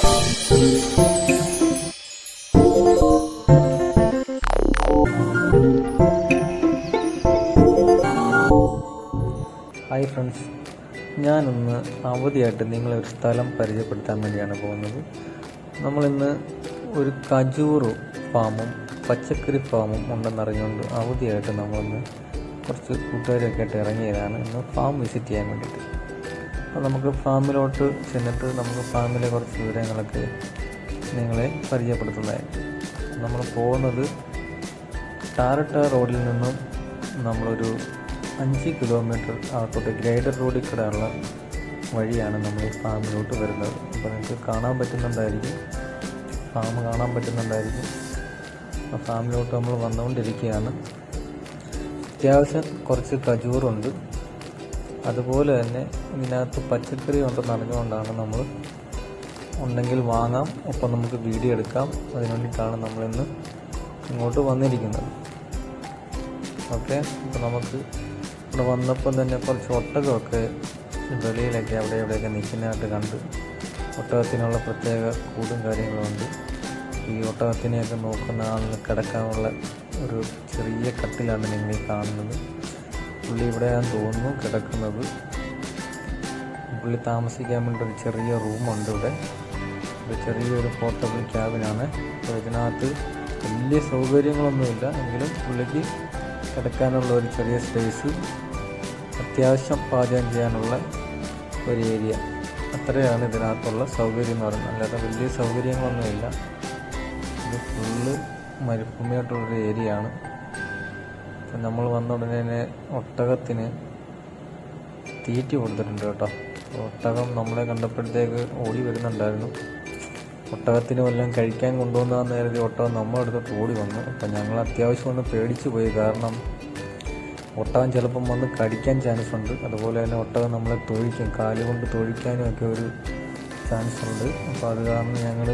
Hi friends, ഞാനിന്ന് അവധിയായിട്ട് നിങ്ങളെ ഒരു സ്ഥലം പരിചയപ്പെടുത്താൻ വേണ്ടിയാണ് പോകുന്നത്. നമ്മളിന്ന് ഒരു കജൂർ ഫാമും പച്ചക്കറി ഫാമും ഉണ്ടെന്നറിഞ്ഞുകൊണ്ട് അവധിയായിട്ട് നമ്മളിന്ന് കുറച്ച് കൂട്ടുകാരൊക്കെ ആയിട്ട് ഇറങ്ങിയതാണ് ഇന്ന് ഫാം വിസിറ്റ് ചെയ്യാൻ വേണ്ടിയിട്ട്. അപ്പോൾ നമുക്ക് ഫാമിലോട്ട് ചെന്നിട്ട് നമുക്ക് ഫാമിലെ കുറച്ച് വിവരങ്ങളൊക്കെ നിങ്ങളെ പരിചയപ്പെടുത്തുന്നതായിരിക്കും. നമ്മൾ പോകുന്നത് ടാറിട്ട റോഡിൽ നിന്നും നമ്മളൊരു 5 കിലോമീറ്റർ അകത്തോട്ട് ഗ്രൈഡർ റോഡിൽ കൂടെയുള്ള വഴിയാണ് നമ്മൾ ഈ ഫാമിലോട്ട് വരുന്നത്. അപ്പോൾ നിങ്ങൾക്ക് കാണാൻ പറ്റുന്നുണ്ടായിരിക്കും, ഫാം കാണാൻ പറ്റുന്നുണ്ടായിരിക്കും. ആ ഫാമിലോട്ട് നമ്മൾ വന്നുകൊണ്ടിരിക്കുകയാണ്. അത്യാവശ്യം കുറച്ച് കജൂറുണ്ട്, അതുപോലെ തന്നെ ഇതിനകത്ത് പച്ചക്കറി ഉണ്ടെന്ന് അറിഞ്ഞുകൊണ്ടാണ് നമ്മൾ ഉണ്ടെങ്കിൽ വാങ്ങാം, ഒപ്പം നമുക്ക് വീഡിയോ എടുക്കാം, അതിന് വേണ്ടിയിട്ടാണ് നമ്മളിന്ന് ഇങ്ങോട്ട് വന്നിരിക്കുന്നത്. ഓക്കെ, അപ്പോൾ നമുക്ക് ഇവിടെ വന്നപ്പം തന്നെ കുറച്ച് ഒട്ടകമൊക്കെ വെളിയിലൊക്കെ അവിടെ എവിടെയൊക്കെ നിൽക്കുന്നതായിട്ട് കണ്ട്, ഒട്ടകത്തിനുള്ള പ്രത്യേക കൂടും കാര്യങ്ങളുണ്ട്. ഈ ഒട്ടകത്തിനെയൊക്കെ നോക്കുന്ന ആളിന് കിടക്കാനുള്ള ഒരു ചെറിയ കട്ടിലാണ് നിങ്ങൾ ഈ കാണുന്നത്. പുള്ളി ഇവിടെയാണെന്ന് തോന്നുന്നു കിടക്കുന്നത്. പുള്ളി താമസിക്കാൻ വേണ്ടി ഒരു ചെറിയ റൂമുണ്ട് ഇവിടെ, ഒരു ചെറിയൊരു പോർട്ടബിൾ ക്യാബിനാണ്. അപ്പോൾ ഇതിനകത്ത് വലിയ സൗകര്യങ്ങളൊന്നുമില്ല, എങ്കിലും പുള്ളിക്ക് കിടക്കാനുള്ള ഒരു ചെറിയ സ്പേസ്, അത്യാവശ്യം പാചകം ചെയ്യാനുള്ള ഒരു ഏരിയ, അത്രയാണ് ഇതിനകത്തുള്ള സൗകര്യം എന്ന് പറയുന്നത്. അല്ലാതെ വലിയ സൗകര്യങ്ങളൊന്നുമില്ല. ഇത് ഫുള്ള് മരുഭൂമിയായിട്ടുള്ളൊരു ഏരിയ ആണ്. അപ്പം നമ്മൾ വന്ന ഉടനെ തന്നെ ഒട്ടകത്തിന് തീറ്റ കൊടുത്തിട്ടുണ്ട് കേട്ടോ. ഒട്ടകം നമ്മളെ കണ്ടപ്പോഴത്തേക്ക് ഓടി വരുന്നുണ്ടായിരുന്നു. ഒട്ടകത്തിന് വല്ലതും കഴിക്കാൻ കൊണ്ടുവന്നതെന്ന് കരുതി ഒട്ടകം നമ്മളെടുത്ത് ഓടി വന്നു. അപ്പം ഞങ്ങൾ അത്യാവശ്യം ഒന്ന് പേടിച്ചു പോയി, കാരണം ഒട്ടകം ചിലപ്പം വന്ന് കടിക്കാൻ ചാൻസ് ഉണ്ട്. അതുപോലെ തന്നെ ഒട്ടകം നമ്മളെ തൊഴിക്കും, കാലുകൊണ്ട് തൊഴിക്കാനും ഒക്കെ ഒരു ചാൻസ് ഉണ്ട്. അപ്പോൾ അത് കാരണം ഞങ്ങൾ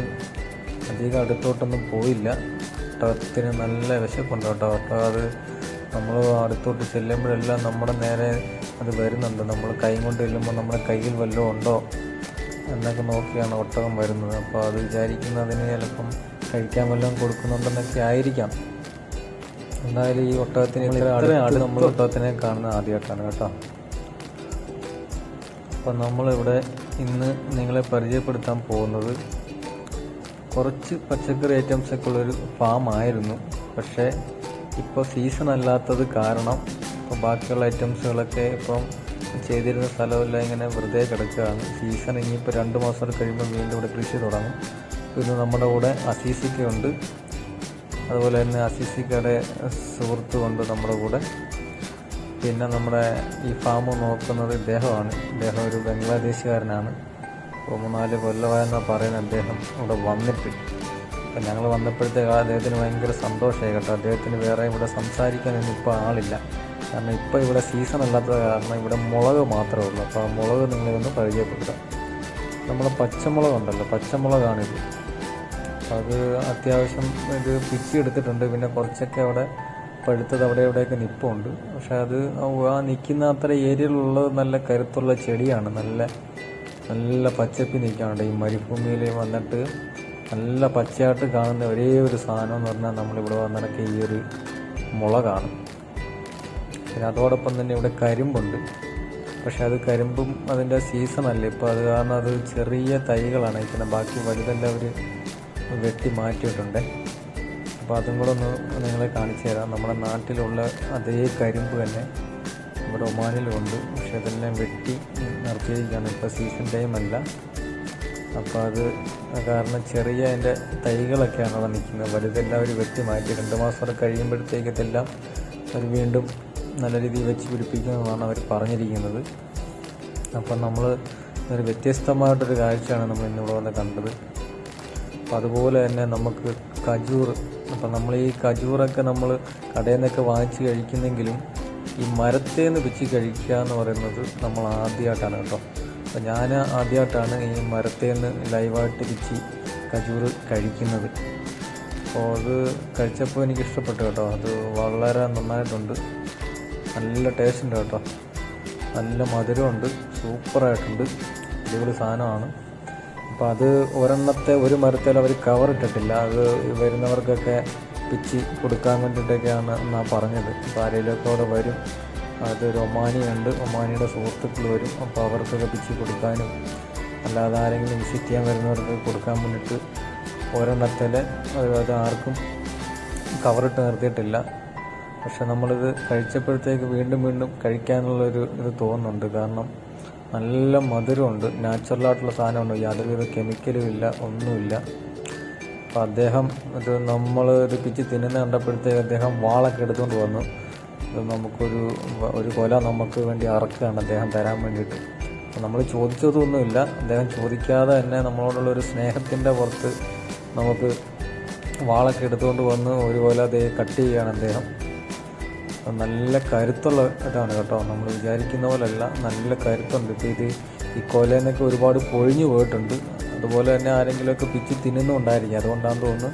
അധികം അടുത്തോട്ടൊന്നും പോയില്ല. ഒട്ടകത്തിന് നല്ല വിശപ്പുണ്ട് കേട്ടോ. ഒട്ടകം അത് നമ്മൾ അടുത്തോട്ട് ചെല്ലുമ്പോഴെല്ലാം നമ്മുടെ നേരെ അത് വരുന്നുണ്ട്. നമ്മൾ കൈ കൊണ്ട് ചെല്ലുമ്പോൾ നമ്മുടെ കയ്യിൽ വല്ലതും ഉണ്ടോ എന്നൊക്കെ നോക്കിയാണ് ഒട്ടകം വരുന്നത്. അപ്പോൾ അത് വിചാരിക്കുന്നതിന് ചിലപ്പം കഴിക്കാൻ വല്ലതും കൊടുക്കുന്നുണ്ടെന്നൊക്കെ ആയിരിക്കാം. എന്തായാലും ഈ ഒട്ടകത്തിന് നമ്മൾ ഒട്ടകത്തിനെ കാണുന്നത് ആദ്യമായിട്ടാണ് കേട്ടോ. അപ്പം നമ്മളിവിടെ ഇന്ന് നിങ്ങളെ പരിചയപ്പെടുത്താൻ പോകുന്നത് കുറച്ച് പച്ചക്കറി ഐറ്റംസൊക്കെ ഉള്ളൊരു ഫാം ആയിരുന്നു. പക്ഷേ ഇപ്പോൾ സീസൺ അല്ലാത്തത് കാരണം ഇപ്പോൾ ബാക്കിയുള്ള ഐറ്റംസുകളൊക്കെ ഇപ്പം ചെയ്തിരുന്ന സ്ഥലമെല്ലാം ഇങ്ങനെ വെറുതെ കിടക്കുകയാണ്. സീസൺ ഇനിയിപ്പോൾ 2 മാസം കഴിയുമ്പോൾ വീണ്ടും ഇവിടെ കൃഷി തുടങ്ങും. പിന്നെ നമ്മുടെ കൂടെ അസീസിക്കയുണ്ട്, അതുപോലെ തന്നെ അസീസിക്കയുടെ സുഹൃത്തുമുണ്ട് നമ്മുടെ കൂടെ. പിന്നെ നമ്മുടെ ഈ ഫാം നോക്കുന്നത് ഇദ്ദേഹമാണ്. ഇദ്ദേഹം ഒരു ബംഗ്ലാദേശുകാരനാണ്. 3-4 കൊല്ലമായെന്നാണ് പറയുന്നത് അദ്ദേഹം ഇവിടെ വന്നിട്ട്. അപ്പം ഞങ്ങൾ വന്നപ്പോഴത്തേക്ക് അദ്ദേഹത്തിന് ഭയങ്കര സന്തോഷമായി കേട്ടോ. അദ്ദേഹത്തിന് വേറെ ഇവിടെ സംസാരിക്കാനൊന്നും ഇപ്പോൾ ആളില്ല, കാരണം ഇപ്പോൾ ഇവിടെ സീസൺ അല്ലാത്തത് കാരണം ഇവിടെ മുളക് മാത്രമേ ഉള്ളൂ. അപ്പോൾ ആ മുളക് നിങ്ങളിതൊന്ന് പരിചയപ്പെടുത്താം. നമ്മുടെ പച്ചമുളകുണ്ടല്ലോ, പച്ചമുളകാണിത്. അത് അത്യാവശ്യം ഇത് പിച്ചി എടുത്തിട്ടുണ്ട്. പിന്നെ കുറച്ചൊക്കെ അവിടെ പഴുത്തത് അവിടെ എവിടെയൊക്കെ നിൽപ്പുണ്ട്. പക്ഷെ അത് ആ നിൽക്കുന്ന അത്ര ഏരിയയിലുള്ളത് നല്ല കരുത്തുള്ള ചെടിയാണ്. നല്ല പച്ചപ്പി നിൽക്കാനുണ്ട്. ഈ മരുഭൂമിയിൽ വന്നിട്ട് നല്ല പച്ചയായിട്ട് കാണുന്ന ഒരേ ഒരു സാധനം എന്ന് പറഞ്ഞാൽ നമ്മളിവിടെ വന്നിടയ്ക്ക് ഈ ഒരു മുളകാണ്. പിന്നെ അതോടൊപ്പം തന്നെ ഇവിടെ കരിമ്പുണ്ട്. പക്ഷെ അത് കരിമ്പും അതിൻ്റെ സീസണല്ല ഇപ്പോൾ, അത് കാരണം അത് ചെറിയ തൈകളാണ് നിൽക്കുന്നത്. ബാക്കി വലുതെല്ലാം അവർ വെട്ടി മാറ്റിയിട്ടുണ്ട്. അപ്പോൾ അതും കൂടെ ഒന്ന് നിങ്ങളെ കാണിച്ചു തരാം. നമ്മുടെ നാട്ടിലുള്ള അതേ കരിമ്പ് തന്നെ ഇവിടെ ഒമാനിലുമുണ്ട്. പക്ഷെ അതെല്ലാം വെട്ടി നിർത്തിയിരിക്കുകയാണ്, ഇപ്പോൾ സീസൺ ടൈമല്ല. അപ്പോൾ അത് കാരണം ചെറിയ അതിൻ്റെ തൈകളൊക്കെയാണ് അവിടെ നിൽക്കുന്നത്. വലുതെല്ലാം അവർ വെട്ടി മാറ്റി 2 മാസം കഴിയുമ്പോഴത്തേക്ക് ഇതെല്ലാം അവർ വീണ്ടും നല്ല രീതിയിൽ വെച്ച് പിടിപ്പിക്കുന്നതാണ് അവർ പറഞ്ഞിരിക്കുന്നത്. അപ്പം നമ്മൾ ഒരു വ്യത്യസ്തമായിട്ടൊരു കാഴ്ചയാണ് നമ്മൾ ഇന്നിവിടെ വന്ന് കണ്ടത്. അപ്പം അതുപോലെ തന്നെ നമുക്ക് കജൂർ, അപ്പം നമ്മൾ ഈ കജൂറൊക്കെ നമ്മൾ കടയിൽ നിന്നൊക്കെ വാങ്ങിച്ച് കഴിക്കുന്നെങ്കിലും ഈ മരത്തേന്ന് പിച്ചി കഴിക്കുക എന്ന് പറയുന്നത് നമ്മൾ ആദ്യമായിട്ടാണ് കേട്ടോ. അപ്പം ഞാൻ ആദ്യമായിട്ടാണ് ഈ മരത്തേന്ന് ലൈവായിട്ട് പിച്ചി കജൂർ കഴിക്കുന്നത്. അപ്പോൾ അത് കഴിച്ചപ്പോൾ എനിക്ക് ഇഷ്ടപ്പെട്ടു കേട്ടോ. അത് വളരെ നന്നായിട്ടുണ്ട്, നല്ല ടേസ്റ്റ് ഉണ്ട് കേട്ടോ, നല്ല മധുരമുണ്ട്, സൂപ്പറായിട്ടുണ്ട്, അടിപൊളി സാധനമാണ്. അപ്പോൾ അത് ഒരെണ്ണത്തെ ഒരു മരത്തിൽ അവർ കവറിട്ടിട്ടില്ല. അത് വരുന്നവർക്കൊക്കെ പിച്ചി കൊടുക്കാൻ വേണ്ടിയിട്ടൊക്കെയാണ് എന്നാ പറഞ്ഞത്. അപ്പോൾ ആരെങ്കിലുമൊക്കെ അവിടെ വരും, അതൊരു ഒമാനിയുണ്ട്, ഒമാനിയുടെ സുഹൃത്തുക്കൾ വരും. അപ്പോൾ അവർക്കൊക്കെ പിച്ചി കൊടുക്കാനും അല്ലാതെ ആരെങ്കിലും വിസിറ്റ് ചെയ്യാൻ വരുന്നവർക്ക് കൊടുക്കാൻ വേണ്ടിയിട്ട് ഒരെണ്ണത്തിൽ അത് ആർക്കും കവറിട്ട് നിർത്തിയിട്ടില്ല. പക്ഷെ നമ്മളിത് കഴിച്ചപ്പോഴത്തേക്ക് വീണ്ടും വീണ്ടും കഴിക്കാനുള്ളൊരു ഇത് തോന്നുന്നുണ്ട്. കാരണം നല്ല മധുരമുണ്ട്, നാച്ചുറലായിട്ടുള്ള സാധനമുണ്ട്, യാതൊരുവിധ കെമിക്കലും ഇല്ല, ഒന്നുമില്ല. അപ്പോൾ അദ്ദേഹം ഇത് നമ്മൾ ഇത് പിച്ചി തിന്നുന്ന കണ്ടപ്പോഴത്തേക്ക് അദ്ദേഹം വാളൊക്കെ എടുത്തുകൊണ്ട് വന്നു. ഇത് ഒരു കൊല നമുക്ക് വേണ്ടി അറക്കുകയാണ് അദ്ദേഹം തരാൻ വേണ്ടിയിട്ട്. അപ്പോൾ നമ്മൾ ചോദിച്ചതൊന്നുമില്ല, അദ്ദേഹം ചോദിക്കാതെ തന്നെ നമ്മളോടുള്ളൊരു സ്നേഹത്തിൻ്റെ പുറത്ത് നമുക്ക് വാളൊക്കെ എടുത്തുകൊണ്ട് വന്ന് ഒരു കൊല അതേ കട്ട് ചെയ്യുകയാണ് അദ്ദേഹം. നല്ല കരുത്തുള്ള ഇതാണ് കേട്ടോ, നമ്മൾ വിചാരിക്കുന്ന പോലെയല്ല, നല്ല കരുത്തുണ്ട്. ഇപ്പോൾ ഈ കൊലേന്നൊക്കെ ഒരുപാട് പൊഴിഞ്ഞു പോയിട്ടുണ്ട്. അതുപോലെ തന്നെ ആരെങ്കിലുമൊക്കെ പിച്ചി തിന്നുന്നുണ്ടായിരിക്കും, അതുകൊണ്ടാണെന്ന് തോന്നുന്നു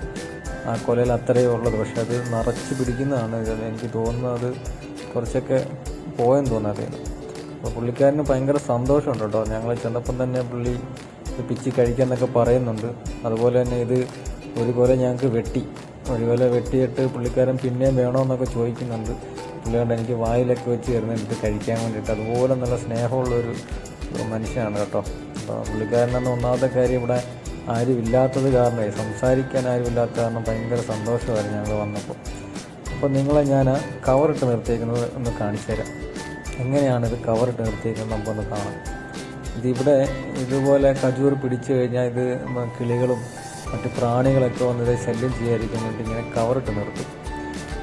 ആ കൊലയിൽ അത്രയേ ഉള്ളത്. പക്ഷെ അത് നിറച്ച് പിടിക്കുന്നതാണ്. എനിക്ക് തോന്നുന്നത് അത് കുറച്ചൊക്കെ പോയെന്ന് തോന്നാറിയാണ്. അപ്പോൾ പുള്ളിക്കാരന് ഭയങ്കര സന്തോഷമുണ്ട് കേട്ടോ. ഞങ്ങൾ ചെന്നപ്പം തന്നെ പുള്ളി ഇത് പിച്ചി കഴിക്കാമെന്നൊക്കെ പറയുന്നുണ്ട്. അതുപോലെ തന്നെ ഇത് ഒരു കൊല ഞങ്ങൾക്ക് ഒരു കൊല വെട്ടിയിട്ട് പുള്ളിക്കാരൻ പിന്നെയും വേണമെന്നൊക്കെ ചോദിക്കുന്നുണ്ട്. പുള്ളിയോട് എനിക്ക് വായിലൊക്കെ വെച്ച് തരുന്നെടുത്ത് കഴിക്കാൻ വേണ്ടിയിട്ട്. അതുപോലെ നല്ല സ്നേഹമുള്ളൊരു മനുഷ്യനാണ് കേട്ടോ. അപ്പോൾ പുള്ളിക്കാരനെന്ന് ഒന്നാമത്തെ കാര്യം ഇവിടെ ആരും ഇല്ലാത്തത് കാരണമേ, സംസാരിക്കാൻ ആരും ഇല്ലാത്ത കാരണം ഭയങ്കര സന്തോഷമായിരുന്നു ഞങ്ങൾ വന്നപ്പോൾ. അപ്പോൾ നിങ്ങളെ ഞാൻ കവറിട്ട് നിർത്തിയിരിക്കുന്നത് ഒന്ന് കാണിച്ചു തരാം. എങ്ങനെയാണിത് കവറിട്ട് നിർത്തിയിരിക്കുന്നത് നമുക്കൊന്ന് കാണാം. ഇതിവിടെ ഇതുപോലെ ഖജൂർ പിടിച്ചു കഴിഞ്ഞാൽ ഇത് കിളികളും മറ്റ് പ്രാണികളൊക്കെ വന്നത് ശല്യം ചെയ്യാതിരിക്കാൻ വേണ്ടി ഇങ്ങനെ കവറിട്ട് നിർത്തും.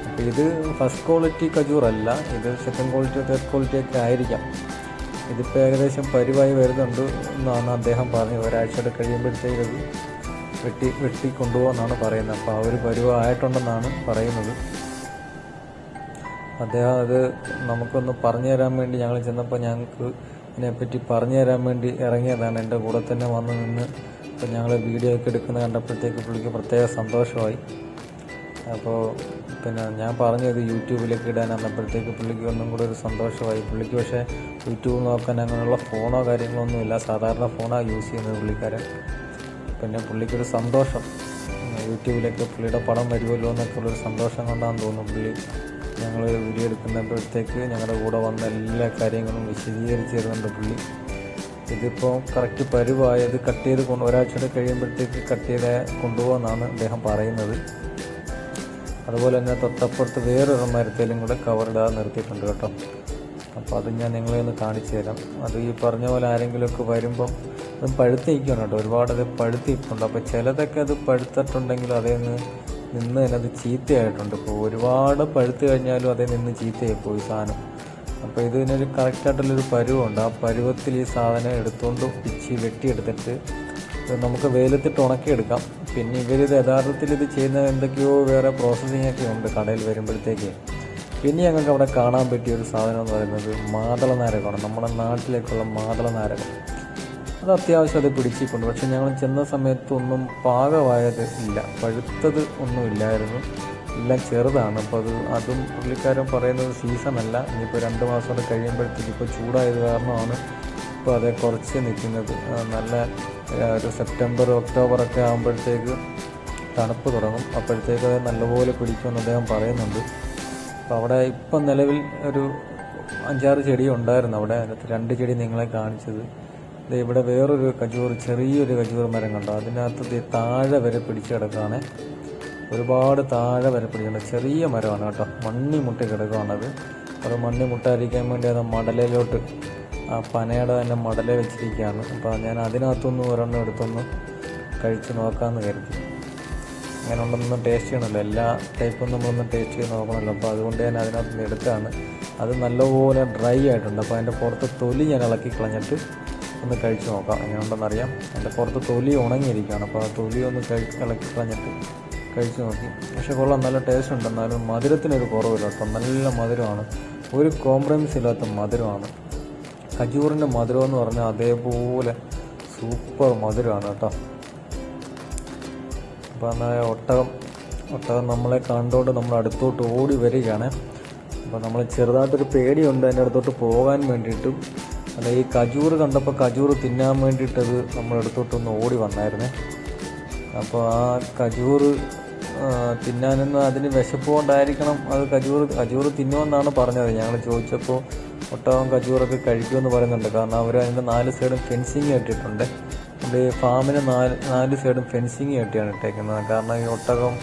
അപ്പോൾ ഇത് ഫസ്റ്റ് ക്വാളിറ്റി ഖജൂർ അല്ല, ഇത് സെക്കൻഡ് ക്വാളിറ്റി തേർഡ് ക്വാളിറ്റി ഒക്കെ ആയിരിക്കാം. ഇതിപ്പോൾ ഏകദേശം പരിവായി വരുന്നുണ്ട് എന്നാണ് അദ്ദേഹം പറഞ്ഞത്. ഒരാഴ്ചയുടെ കഴിയുമ്പോഴത്തേക്ക് ഇത് വെട്ടി കൊണ്ടുപോകാമെന്നാണ് പറയുന്നത്. അപ്പോൾ ആ ഒരു പരുവായിട്ടുണ്ടെന്നാണ് പറയുന്നത്. അദ്ദേഹം അത് നമുക്കൊന്ന് പറഞ്ഞു തരാൻ വേണ്ടി ഞങ്ങൾ ചെന്നപ്പോൾ ഞങ്ങൾക്ക് ഇതിനെപ്പറ്റി പറഞ്ഞു തരാൻ വേണ്ടി ഇറങ്ങിയതാണ്. എൻ്റെ കൂടെ തന്നെ വന്ന് നിന്ന് അപ്പോൾ ഞങ്ങൾ വീഡിയോ ഒക്കെ എടുക്കുന്നത് കണ്ടപ്പോഴത്തേക്ക് പുള്ളിക്ക് പ്രത്യേക സന്തോഷമായി. അപ്പോൾ പിന്നെ ഞാൻ പറഞ്ഞത് യൂട്യൂബിലേക്ക് ഇടാൻ വന്നപ്പോഴത്തേക്ക് പുള്ളിക്ക് ഒന്നും കൂടെ ഒരു സന്തോഷമായി. പുള്ളിക്ക് പക്ഷേ യൂട്യൂബ് നോക്കാൻ അങ്ങനെയുള്ള ഫോണോ കാര്യങ്ങളൊന്നുമില്ല, സാധാരണ ഫോണാണ് യൂസ് ചെയ്യുന്നത് പുള്ളിക്കാരൻ. പിന്നെ പുള്ളിക്കൊരു സന്തോഷം, യൂട്യൂബിലേക്ക് പുള്ളിയുടെ പടം വരുമല്ലോ എന്നൊക്കെ ഉള്ളൊരു സന്തോഷം കൊണ്ടാണെന്ന് തോന്നുന്നു പുള്ളി ഞങ്ങൾ വീഡിയോ എടുക്കുന്നപ്പോഴത്തേക്ക് ഞങ്ങളുടെ കൂടെ വന്ന എല്ലാ കാര്യങ്ങളും വിശദീകരിച്ച് തരുന്നുണ്ട് പുള്ളി. ഇതിപ്പോൾ കറക്റ്റ് പരുവായത് കട്ട് ചെയ്ത് ഒരാഴ്ചയുടെ കഴിയുമ്പോഴത്തേക്ക് കട്ട് ചെയ്ത് കൊണ്ടുപോകാമെന്നാണ് അദ്ദേഹം പറയുന്നത്. അതുപോലെ തന്നെ തൊട്ടപ്പുറത്ത് വേറൊരു മരത്തേലും കൂടെ കവറിടാതെ നിർത്തിയിട്ടുണ്ട് കേട്ടോ. അപ്പോൾ അത് ഞാൻ നിങ്ങളെ ഒന്ന് കാണിച്ചു തരാം. അത് ഈ പറഞ്ഞ പോലെ ആരെങ്കിലുമൊക്കെ വരുമ്പം അത് പഴുത്തിരിക്കണം കേട്ടോ, ഒരുപാട് അത് പഴുത്തിയിട്ടുണ്ട്. അപ്പോൾ ചിലതൊക്കെ അത് പഴുത്തിട്ടുണ്ടെങ്കിലും അതേ നിന്ന് തന്നെ അത് ചീത്തയായിട്ടുണ്ട്. ഇപ്പോൾ ഒരുപാട് പഴുത്ത് കഴിഞ്ഞാലും അതേ നിന്ന് ചീത്തയായിപ്പോയി സാധനം. അപ്പോൾ ഇതിനൊരു കറക്റ്റായിട്ടുള്ളൊരു പരുവമുണ്ട്. ആ പരുവത്തിൽ ഈ സാധനം എടുത്തുകൊണ്ട് പിച്ചി വെട്ടിയെടുത്തിട്ട് നമുക്ക് വെയിലത്തിട്ട് ഉണക്കിയെടുക്കാം. പിന്നെ ഇവരിത് യഥാർത്ഥത്തിൽ ഇത് ചെയ്യുന്ന എന്തൊക്കെയോ വേറെ പ്രോസസ്സിംഗ് ഒക്കെ ഉണ്ട് കടയിൽ വരുമ്പോഴത്തേക്ക്. പിന്നെ ഞങ്ങൾക്ക് അവിടെ കാണാൻ പറ്റിയ ഒരു സാധനം എന്ന് പറയുന്നത് മാതള നാരകമാണ്. നമ്മുടെ നാട്ടിലേക്കുള്ള മാതള നാരകം. അത് അത്യാവശ്യം അത് പിടിച്ചിട്ടുണ്ട്. പക്ഷെ ഞങ്ങൾ ചെന്ന സമയത്തൊന്നും പാകമായത് ഇല്ല, പഴുത്തത് ഒന്നും ഇല്ലായിരുന്നു, എല്ലാം ചെറുതാണ്. അപ്പോൾ അതും പുള്ളിക്കാരൻ പറയുന്നത് സീസണല്ല, ഇനിയിപ്പോൾ 2 മാസം കൊണ്ട് കഴിയുമ്പോഴത്തേക്ക് ഇപ്പോൾ ചൂടായത് കാരണമാണ് ഇപ്പോൾ അതേ കുറച്ച് നിൽക്കുന്നത്. നല്ല ഒരു സെപ്റ്റംബർ ഒക്ടോബറൊക്കെ ആകുമ്പോഴത്തേക്ക് തണുപ്പ് തുടങ്ങും, അപ്പോഴത്തേക്ക് അത് നല്ലപോലെ പിടിക്കുമെന്ന് അദ്ദേഹം പറയുന്നുണ്ട്. അപ്പോൾ അവിടെ ഇപ്പം നിലവിൽ ഒരു 5-6 ചെടി ഉണ്ടായിരുന്നു അവിടെ. അതിനകത്ത് 2 ചെടി നിങ്ങളെ കാണിച്ചത്. ഇവിടെ വേറൊരു ചെറിയൊരു ഖജൂർ മരം കണ്ടോ, അതിനകത്ത് താഴെ വരെ പിടിച്ച് കിടക്കുകയാണ്, ഒരുപാട് താഴെ വരെ പിടിക്കുന്നുണ്ട്. ചെറിയ മരമാണ് കേട്ടോ, മണ്ണി മുട്ടി കിടക്കുകയാണത്. അത് മണ്ണി മുട്ടായിരിക്കാൻ വേണ്ടി അത് മടലയിലോട്ട് ആ പനയുടെ തന്നെ മടല വെച്ചിരിക്കുകയാണ്. അപ്പോൾ ഞാൻ അതിനകത്തൊന്ന് ഒരെണ്ണം എടുത്തൊന്ന് കഴിച്ച് നോക്കാമെന്ന് കരുതി. അങ്ങനെ ഉണ്ടെന്നൊന്നും ടേസ്റ്റ് ചെയ്യണമല്ലോ, എല്ലാ ടൈപ്പും നമ്മളൊന്ന് ടേസ്റ്റ് ചെയ്ത് നോക്കണമല്ലോ. അപ്പോൾ അതുകൊണ്ട് ഞാൻ അതിനകത്ത് എടുത്താണ്. അത് നല്ലപോലെ ഡ്രൈ ആയിട്ടുണ്ട്. അപ്പോൾ അതിൻ്റെ പുറത്ത് തൊലി ഞാൻ ഇളക്കി കളഞ്ഞിട്ട് ഒന്ന് കഴിച്ച് നോക്കാം എങ്ങനെ ഉണ്ടെന്നറിയാം. അതിൻ്റെ പുറത്ത് തൊലി ഉണങ്ങിയിരിക്കുകയാണ്. അപ്പോൾ ആ തൊലി ഒന്ന് ഇളക്കി കളഞ്ഞിട്ട് കഴിച്ച് നോക്കി. പക്ഷേ കൊള്ളാം, നല്ല ടേസ്റ്റ് ഉണ്ട്. എന്നാലും മധുരത്തിനൊരു കുറവില്ല കേട്ടോ, നല്ല മധുരമാണ്, ഒരു കോംപ്രമൈസ് ഇല്ലാത്ത മധുരമാണ്. ഖജൂറിൻ്റെ മധുരം എന്ന് പറഞ്ഞാൽ അതേപോലെ സൂപ്പർ മധുരമാണ് കേട്ടോ. അപ്പോൾ എന്നാൽ ഒട്ടകം നമ്മളെ കണ്ടോണ്ട് നമ്മൾ അടുത്തോട്ട് ഓടി വരികയാണ്. അപ്പോൾ നമ്മൾ ചെറുതായിട്ടൊരു പേടിയുണ്ട് അതിൻ്റെ അടുത്തോട്ട് പോകാൻ വേണ്ടിയിട്ടും. അല്ല, ഈ കജൂർ കണ്ടപ്പോൾ കജൂർ തിന്നാൻ വേണ്ടിയിട്ടത് നമ്മുടെ അടുത്തോട്ടൊന്ന് ഓടി വന്നായിരുന്നേ. അപ്പോൾ ആ കജൂർ തിന്നാനെന്ന് അതിന് വിശപ്പ് കൊണ്ടായിരിക്കണം അത് കജൂർ തിന്നുമെന്നാണ് പറഞ്ഞത്. ഞങ്ങൾ ചോദിച്ചപ്പോൾ ഒട്ടകം കജൂറൊക്കെ കഴിക്കുമെന്ന് പറയുന്നുണ്ട്. കാരണം അവർ അതിൻ്റെ 4 സൈഡും ഫെൻസിങ് കെട്ടിയിട്ടുണ്ട്. നമ്മുടെ ഈ ഫാമിന് 4 സൈഡും ഫെൻസിങ് കെട്ടിയാണ് ഇട്ടേക്കുന്നത്. കാരണം ഈ ഒട്ടകം,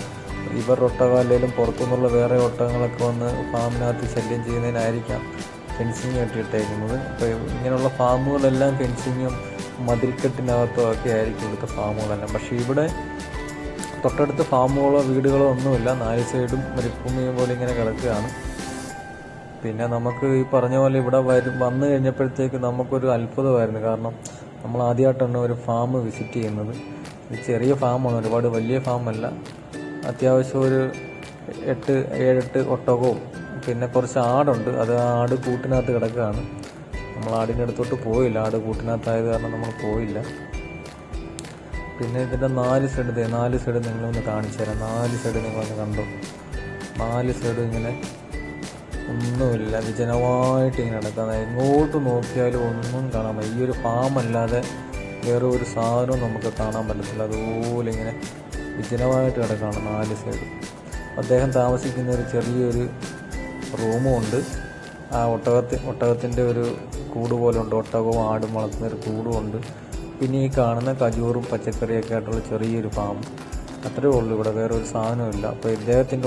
ഇവരുടെ ഒട്ടകം അല്ലെങ്കിലും പുറത്തുനിന്നുള്ള വേറെ ഒട്ടകങ്ങളൊക്കെ വന്ന് ഫാമിനകത്ത് ശല്യം ചെയ്യുന്നതിനായിരിക്കാം ഫെൻസിങ് കെട്ടിയിട്ടേക്കുന്നത്. അപ്പോൾ ഇങ്ങനെയുള്ള ഫാമുകളെല്ലാം ഫെൻസിങ്ങും മതിൽക്കെട്ടിനകത്തും ഒക്കെ ആയിരിക്കും ഇവിടുത്തെ ഫാമുകളെല്ലാം. പക്ഷേ ഇവിടെ തൊട്ടടുത്ത് ഫാമുകളോ വീടുകളോ ഒന്നുമില്ല. 4 സൈഡും മരുഭൂമിയും പോലെ ഇങ്ങനെ കിടക്കുകയാണ്. പിന്നെ നമുക്ക് ഈ പറഞ്ഞ പോലെ ഇവിടെ വന്നു കഴിഞ്ഞപ്പോഴത്തേക്ക് നമുക്കൊരു അത്ഭുതമായിരുന്നു. കാരണം നമ്മൾ ആദ്യമായിട്ടാണ് ഒരു ഫാം വിസിറ്റ് ചെയ്യുന്നത്. ഇത് ചെറിയ ഫാമാണ്, ഒരുപാട് വലിയ ഫാമല്ല. അത്യാവശ്യം ഒരു 7-8 ഒട്ടകവും പിന്നെ കുറച്ച് ആടുണ്ട്. അത് ആട് കൂട്ടിനകത്ത് കിടക്കുകയാണ്. നമ്മൾ ആടിൻ്റെ അടുത്തോട്ട് പോയില്ല, ആട് കൂട്ടിനകത്തായത് കാരണം നമ്മൾ പോയില്ല. പിന്നെ ഇതിൻ്റെ 4 സൈഡ് നിങ്ങളൊന്ന് കാണിച്ചു തരാം. 4 സൈഡ് നിങ്ങളൊന്ന് കണ്ടു. 4 സൈഡ് ഇങ്ങനെ ഒന്നുമില്ല, വിജനമായിട്ട് ഇങ്ങനെ കിടക്കുന്നത്. എങ്ങോട്ട് നോക്കിയാലും ഒന്നും കാണാൻ പറ്റില്ല. ഈ ഒരു ഫാം അല്ലാതെ വേറെ ഒരു സാധനവും നമുക്ക് കാണാൻ പറ്റത്തില്ല. അതുപോലെ ഇങ്ങനെ വിജനമായിട്ട് കിടക്കുകയാണ് 4 സൈഡ്. അദ്ദേഹം താമസിക്കുന്ന ഒരു ചെറിയൊരു റൂമും ഉണ്ട്. ആ ഒട്ടകത്തിൻ്റെ ഒരു കൂട് പോലെ ഉണ്ട്. ഒട്ടകവും ആടും വളർത്തുന്ന ഒരു കൂടും ഉണ്ട്. പിന്നെ ഈ കാണുന്ന കജൂറും പച്ചക്കറിയൊക്കെ ആയിട്ടുള്ള ചെറിയൊരു ഫാം. അത്രയേ ഉള്ളൂ, ഇവിടെ വേറെ ഒരു സാധനമില്ല. അപ്പോൾ ഇദ്ദേഹത്തിൻ്റെ